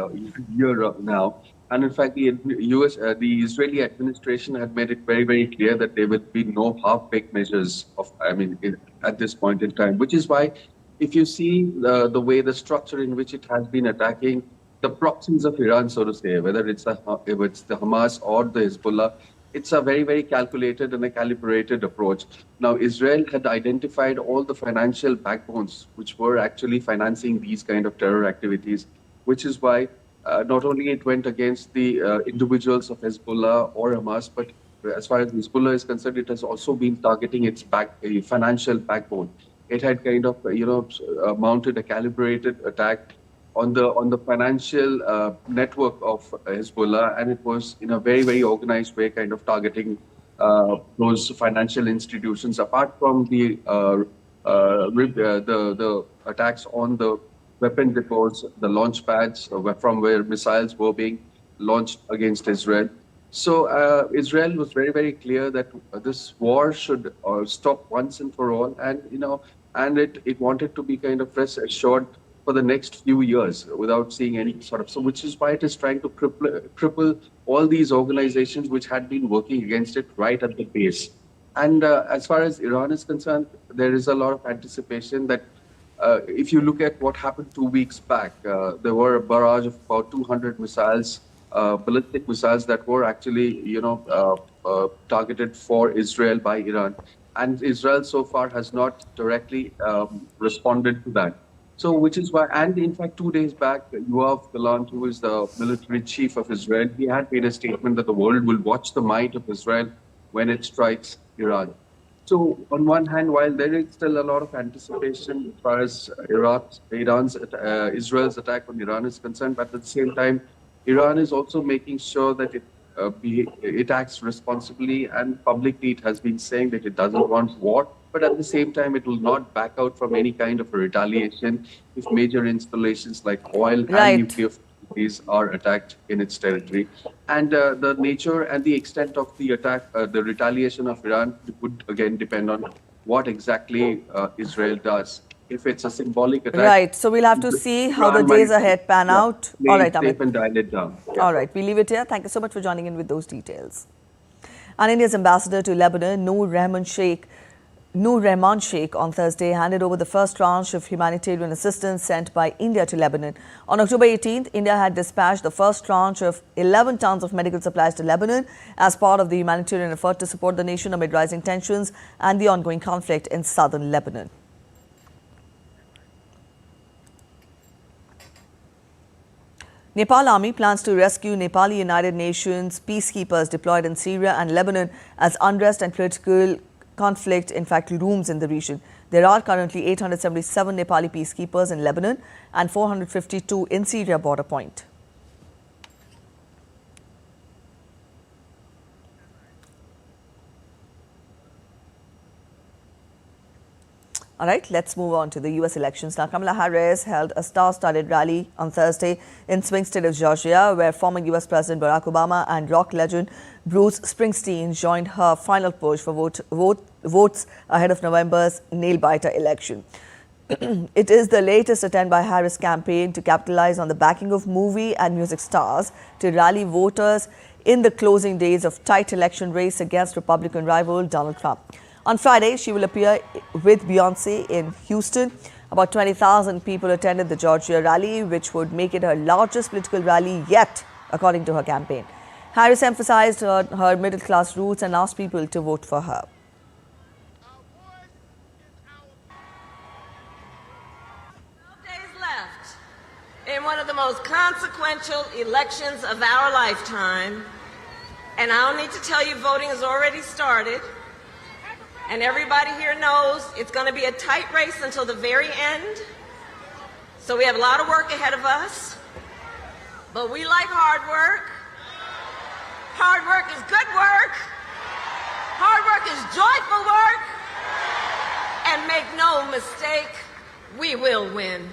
[SPEAKER 21] now. And in fact, the Israeli administration had made it very, very clear that there will be no half-baked measures at this point in time, which is why, if you see the way, the structure in which it has been attacking the proxies of Iran, so to say, whether it's the Hamas or the Hezbollah, it's a very, very calculated and a calibrated approach. Now, Israel had identified all the financial backbones which were actually financing these kind of terror activities, which is why not only it went against the individuals of Hezbollah or Hamas, but as far as Hezbollah is concerned, it has also been targeting its financial backbone. it had kind of, mounted a calibrated attack on the financial network of Hezbollah, and it was in a very, very organized way, kind of targeting those financial institutions. Apart from the attacks on the weapon depots, the launch pads from where missiles were being launched against Israel. So Israel was very, very clear that this war should stop once and for all, and it wanted to be kind of rest assured for the next few years without seeing any sort of, so which is why it is trying to cripple all these organizations which had been working against it right at the base. And as far as Iran is concerned, there is a lot of anticipation that if you look at what happened 2 weeks back, there were a barrage of about 200 missiles, ballistic missiles that were actually, targeted for Israel by Iran. And Israel so far has not directly responded to that. So, which is why, and in fact, 2 days back, Yoav Gallant, who is the military chief of Israel, he had made a statement that the world will watch the might of Israel when it strikes Iran. So, on one hand, while there is still a lot of anticipation as far as Israel's attack on Iran is concerned, but at the same time, Iran is also making sure that it acts responsibly, and publicly it has been saying that it doesn't want war. But at the same time, it will not back out from any kind of a retaliation if major installations like oil and nuclear facilities are attacked in its territory. And the nature and the extent of the attack, the retaliation of Iran would again depend on what exactly Israel does. If it's a symbolic attack.
[SPEAKER 1] Right. So we'll have to see how the days ahead pan out. All right, Amit.
[SPEAKER 21] And dial it down.
[SPEAKER 1] Yeah. All right. We leave it here. Thank you so much for joining in with those details. And India's ambassador to Lebanon, Noor Rehman Sheikh, on Thursday handed over the first tranche of humanitarian assistance sent by India to Lebanon. On October 18th, India had dispatched the first tranche of 11 tons of medical supplies to Lebanon as part of the humanitarian effort to support the nation amid rising tensions and the ongoing conflict in southern Lebanon. Nepal Army plans to rescue Nepali United Nations peacekeepers deployed in Syria and Lebanon as unrest and political conflict, in fact, looms in the region. There are currently 877 Nepali peacekeepers in Lebanon and 452 in Syria border point. All right, let's move on to the U.S. elections. Now, Kamala Harris held a star-studded rally on Thursday in swing state of Georgia, where former U.S. President Barack Obama and rock legend Bruce Springsteen joined her final push for votes ahead of November's nail-biter election. It is the latest attempt by Harris' campaign to capitalize on the backing of movie and music stars to rally voters in the closing days of tight election race against Republican rival Donald Trump. On Friday, she will appear with Beyonce in Houston. About 20,000 people attended the Georgia rally, which would make it her largest political rally yet, according to her campaign. Harris emphasized her middle-class roots and asked people to vote for her.
[SPEAKER 2] Days left in one of the most consequential elections of our lifetime. And I don't need to tell you, voting has already started. And everybody here knows it's going to be a tight race until the very end. So we have a lot of work ahead of us. But we like hard work. Hard work is good work. Hard work is joyful work. And make no mistake, we will win.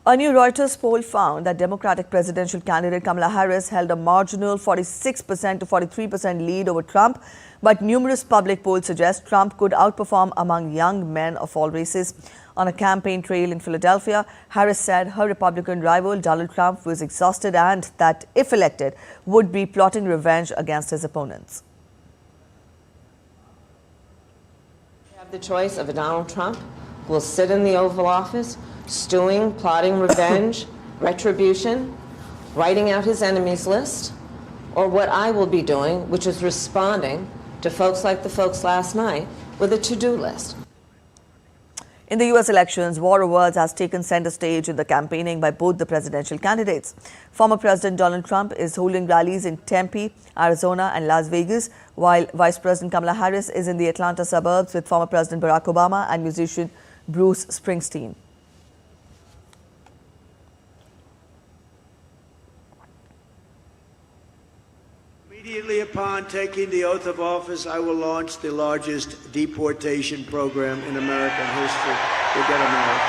[SPEAKER 1] A new Reuters poll found that Democratic presidential candidate Kamala Harris held a marginal 46% to 43% lead over Trump, but numerous public polls suggest Trump could outperform among young men of all races. On a campaign trail in Philadelphia, Harris said her Republican rival Donald Trump was exhausted and that, if elected, would be plotting revenge against his opponents.
[SPEAKER 2] We have the choice of a Donald Trump who will sit in the Oval Office stewing, plotting revenge, retribution, writing out his enemies list, or what I will be doing, which is responding to folks like the folks last night with a to-do list.
[SPEAKER 1] In the US elections, war of words has taken center stage in the campaigning by both the presidential candidates. Former President Donald Trump is holding rallies in Tempe, Arizona and Las Vegas, while Vice President Kamala Harris is in the Atlanta suburbs with former President Barack Obama and musician Bruce Springsteen.
[SPEAKER 3] Immediately upon taking the oath of office, I will launch the largest deportation program in American history. We'll get them out.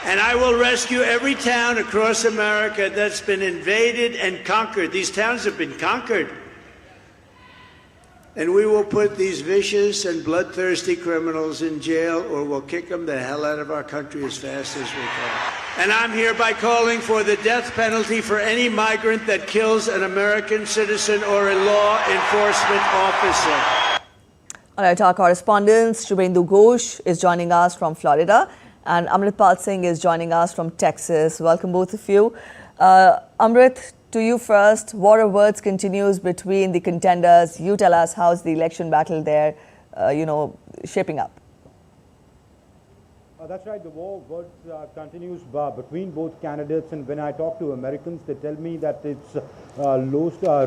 [SPEAKER 3] And I will rescue every town across America that's been invaded and conquered. These towns have been conquered. And we will put these vicious and bloodthirsty criminals in jail, or we'll kick them the hell out of our country as fast as we can. And I'm hereby calling for the death penalty for any migrant that kills an American citizen or a law enforcement officer.
[SPEAKER 1] All right, our correspondent Shubhendu Ghosh is joining us from Florida, and Amritpal Singh is joining us from Texas. Welcome, both of you. Amrit, to you first. War of words continues between the contenders. You tell us, how's the election battle there, shaping up?
[SPEAKER 22] That's right. The war of words continues between both candidates. And when I talk to Americans, they tell me that it's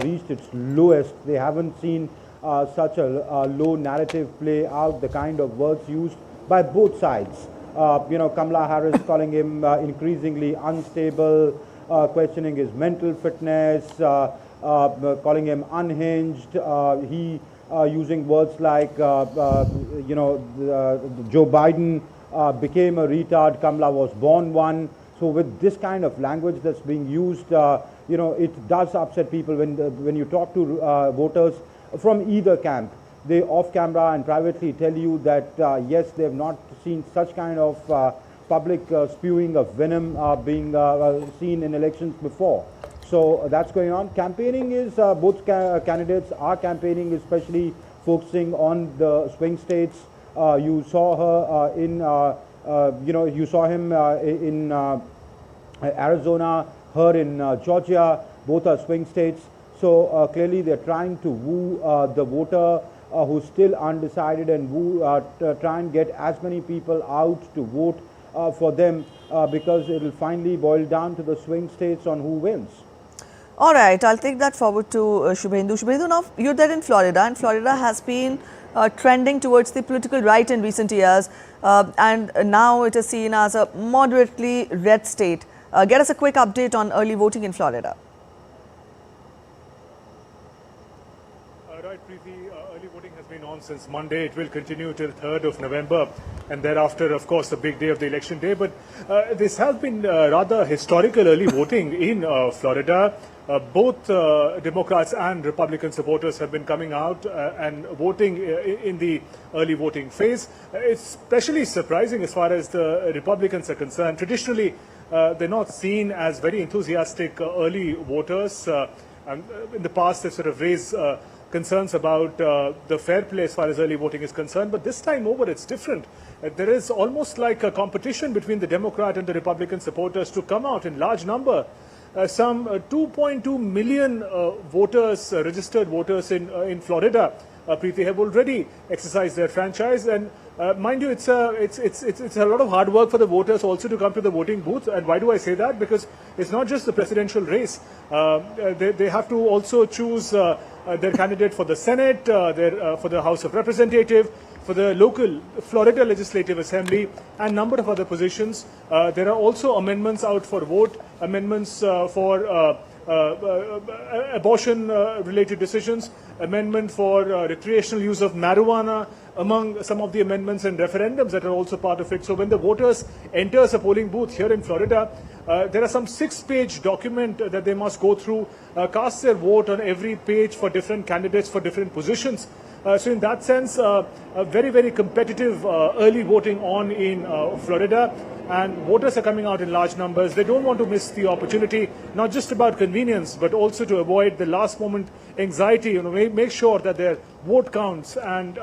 [SPEAKER 22] reached its lowest. They haven't seen such a low narrative play out, the kind of words used by both sides. Kamala Harris calling him increasingly unstable, questioning his mental fitness, calling him unhinged. He using words like, Joe Biden became a retard, Kamala was born one. So with this kind of language that's being used, it does upset people when you talk to voters from either camp. They off camera and privately tell you that, yes, they have not seen such kind of public spewing of venom being seen in elections before. So that's going on. Campaigning is, both candidates are campaigning, especially focusing on the swing states. You saw her you saw him in Arizona, her in Georgia. Both are swing states. So clearly they're trying to woo the voter who's still undecided, and try and get as many people out to vote for them, because it will finally boil down to the swing states on who wins.
[SPEAKER 1] All right, I'll take that forward to Shubhendu. Shubhendu, now you're there in Florida, and Florida has been trending towards the political right in recent years, and now it is seen as a moderately red state. Get us a quick update on early voting in Florida.
[SPEAKER 23] Right, Preeti, early voting has been on since Monday. It will continue till 3rd of November, and thereafter, of course, the big day of the election day. But this has been rather historical early voting in Florida. Both Democrats and Republican supporters have been coming out and voting in the early voting phase. It's especially surprising as far as the Republicans are concerned. Traditionally, they're not seen as very enthusiastic early voters. And in the past, they sort of raised concerns about the fair play as far as early voting is concerned. But this time over, it's different. There is almost like a competition between the Democrat and the Republican supporters to come out in large number. Some 2.2 million voters, registered voters in Florida, Preeti, have already exercised their franchise. And mind you, it's a lot of hard work for the voters also to come to the voting booth. And why do I say that? Because it's not just the presidential race. They have to also choose their candidate for the Senate, for the House of Representatives, for the local Florida Legislative Assembly, and number of other positions. There are also amendments out for vote, amendments for abortion-related decisions, amendment for recreational use of marijuana, among some of the amendments and referendums that are also part of it. So when the voters enter a polling booth here in Florida, there are some 6-page document that they must go through, cast their vote on every page for different candidates for different positions. So in that sense, a very, very competitive early voting on in Florida, and voters are coming out in large numbers. They don't want to miss the opportunity, not just about convenience, but also to avoid the last moment anxiety, make sure that their vote counts and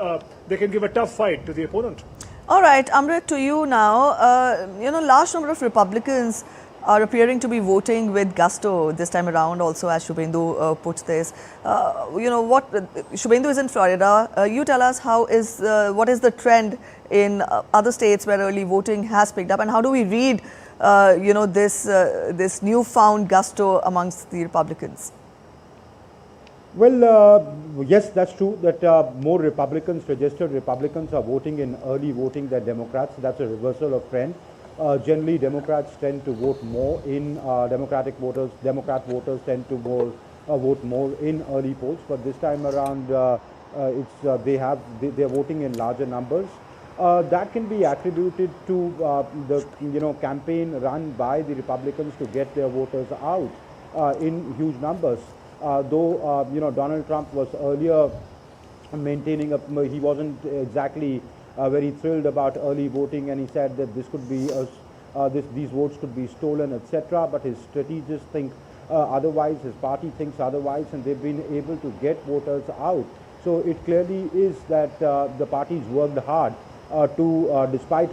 [SPEAKER 23] they can give a tough fight to the opponent.
[SPEAKER 1] All right, Amrit, to you now. Large number of Republicans are appearing to be voting with gusto this time around also, as Shubhendu puts this. Shubhendu is in Florida. You tell us what is the trend in other states where early voting has picked up, and how do we read this newfound gusto amongst the Republicans?
[SPEAKER 22] Well, yes, that's true that more Republicans, registered Republicans, are voting in early voting than Democrats. That's a reversal of trend. Generally, Democrats tend to vote more in Democrat voters tend to vote more in early polls. But this time around, they're voting in larger numbers. That can be attributed to the campaign run by the Republicans to get their voters out in huge numbers. Though Donald Trump was earlier maintaining he wasn't exactly very thrilled about early voting, and he said that this could be these votes could be stolen, etc. But his strategists think otherwise, his party thinks otherwise, and they've been able to get voters out. So it clearly is that the party's worked hard despite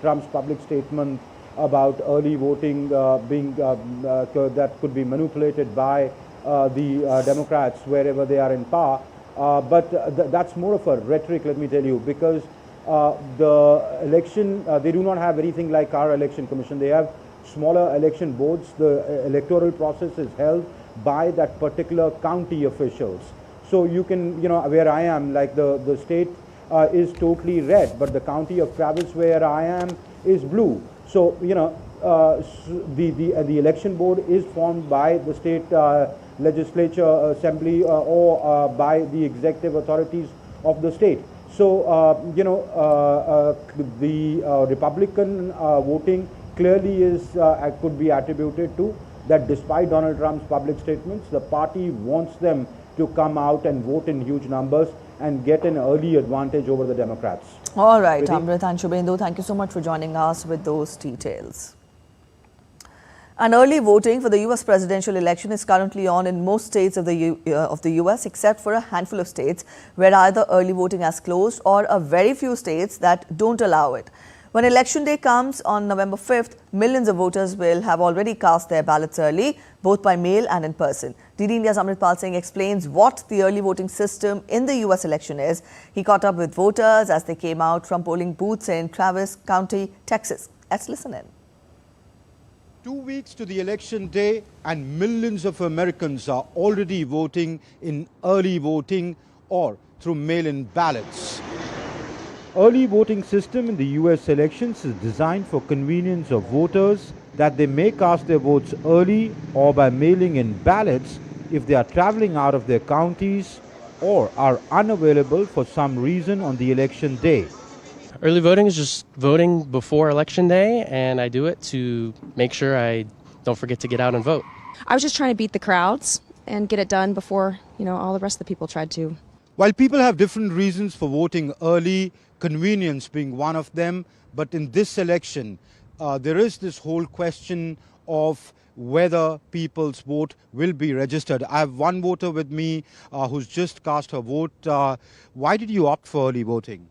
[SPEAKER 22] Trump's public statement about early voting being that could be manipulated by the Democrats wherever they are in power. But that's more of a rhetoric, let me tell you, because the election, they do not have anything like our election commission. They have smaller election boards. The electoral process is held by that particular county officials. So you can, where I am, like the state is totally red, but the county of Travis where I am is blue. So, the election board is formed by the state legislature, assembly, or by the executive authorities of the state. So, the Republican voting clearly could be attributed to that despite Donald Trump's public statements, the party wants them to come out and vote in huge numbers and get an early advantage over the Democrats.
[SPEAKER 1] All right, Amrit and Shubhendu, thank you so much for joining us with those details. And early voting for the US presidential election is currently on in most states of the US, except for a handful of states where either early voting has closed or a very few states that don't allow it. When election day comes on November 5th, millions of voters will have already cast their ballots early, both by mail and in person. DD India's Amritpal Singh explains what the early voting system in the US election is. He caught up with voters as they came out from polling booths in Travis County, Texas. Let's listen in.
[SPEAKER 22] 2 weeks to the election day, and millions of Americans are already voting in early voting or through mail-in ballots. Early voting system in the US elections is designed for convenience of voters, that they may cast their votes early or by mailing in ballots if they are traveling out of their counties or are unavailable for some reason on the election day.
[SPEAKER 4] Early voting is just voting before election day, and I do it to make sure I don't forget to get out and vote.
[SPEAKER 5] I was just trying to beat the crowds and get it done before, all the rest of the people tried to.
[SPEAKER 22] While people have different reasons for voting early, convenience being one of them, but in this election, there is this whole question of whether people's vote will be registered. I have one voter with me who's just cast her vote. Why did you opt for early voting?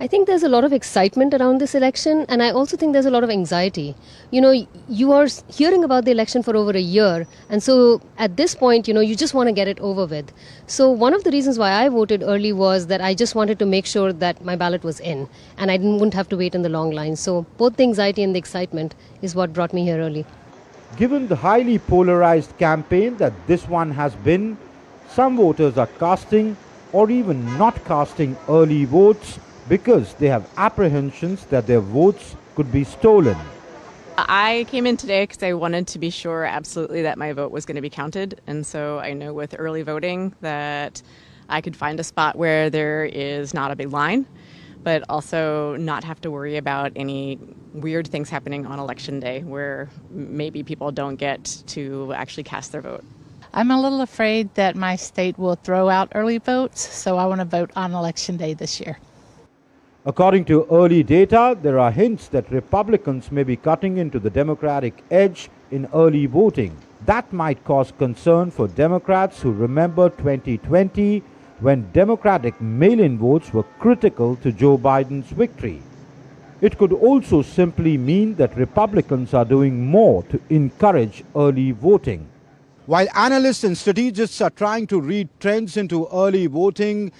[SPEAKER 7] I think there's a lot of excitement around this election, and I also think there's a lot of anxiety. You are hearing about the election for over a year, and so at this point, you just want to get it over with. So one of the reasons why I voted early was that I just wanted to make sure that my ballot was in, and I wouldn't have to wait in the long line. So both the anxiety and the excitement is what brought me here early.
[SPEAKER 22] Given the highly polarized campaign that this one has been, some voters are casting or even not casting early votes because they have apprehensions that their votes could be stolen.
[SPEAKER 24] I came in today because I wanted to be sure absolutely that my vote was going to be counted. And so I know with early voting that I could find a spot where there is not a big line, but also not have to worry about any weird things happening on election day where maybe people don't get to actually cast their vote.
[SPEAKER 25] I'm a little afraid that my state will throw out early votes, so I want to vote on election day this year.
[SPEAKER 22] According to early data, there are hints that Republicans may be cutting into the Democratic edge in early voting. That might cause concern for Democrats who remember 2020, when Democratic mail-in votes were critical to Joe Biden's victory. It could also simply mean that Republicans are doing more to encourage early voting. While analysts and strategists are trying to read trends into early voting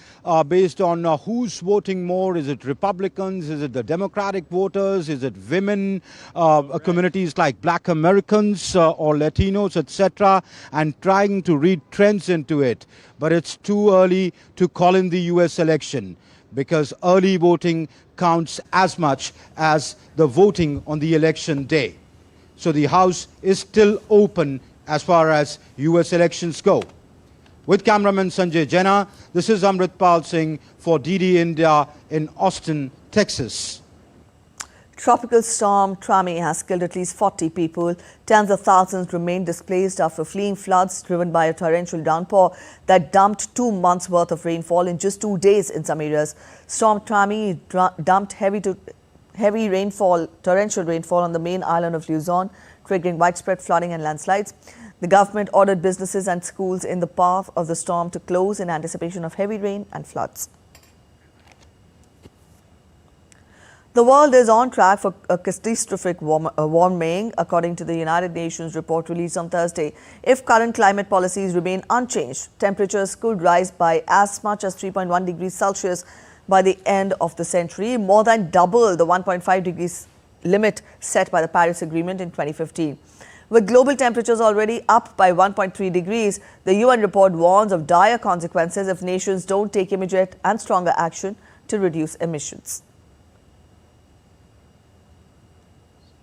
[SPEAKER 22] based on who's voting more, is it Republicans, is it the Democratic voters, is it women, communities like Black Americans or Latinos, etc., and trying to read trends into it. But it's too early to call in the US election because early voting counts as much as the voting on the election day. So the House is still open as far as US elections go. With cameraman Sanjay Jena, this is Amritpal Singh for DD India in Austin, Texas.
[SPEAKER 1] Tropical storm Trami has killed at least 40 people. Tens of thousands remain displaced after fleeing floods driven by a torrential downpour that dumped 2 months' worth of rainfall in just 2 days in some areas. Storm Trami dumped torrential rainfall on the main island of Luzon, triggering widespread flooding and landslides. The government ordered businesses and schools in the path of the storm to close in anticipation of heavy rain and floods. The world is on track for a catastrophic warming, according to the United Nations report released on Thursday. If current climate policies remain unchanged, temperatures could rise by as much as 3.1 degrees Celsius by the end of the century, more than double the 1.5 degrees limit set by the Paris Agreement in 2015. With global temperatures already up by 1.3 degrees, the UN report warns of dire consequences if nations don't take immediate and stronger action to reduce emissions.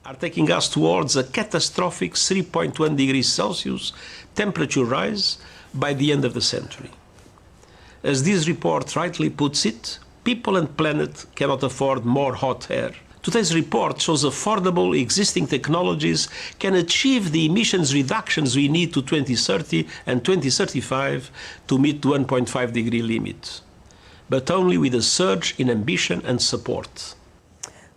[SPEAKER 6] Are taking us towards a catastrophic 3.1 degrees Celsius temperature rise by the end of the century. As this report rightly puts it, people and planet cannot afford more hot air. Today's report shows affordable existing technologies can achieve the emissions reductions we need to 2030 and 2035 to meet the 1.5 degree limit, but only with a surge in ambition and support.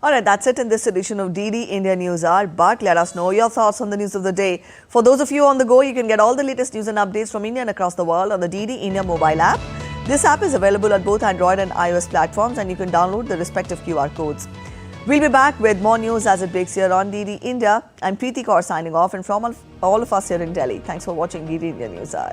[SPEAKER 1] All right, that's it in this edition of DD India News Hour. But let us know your thoughts on the news of the day. For those of you on the go, you can get all the latest news and updates from India and across the world on the DD India mobile app. This app is available on both Android and iOS platforms, and you can download the respective QR codes. We'll be back with more news as it breaks here on DD India. I'm Preeti Kaur signing off, and from all of us here in Delhi, thanks for watching DD India News Hour.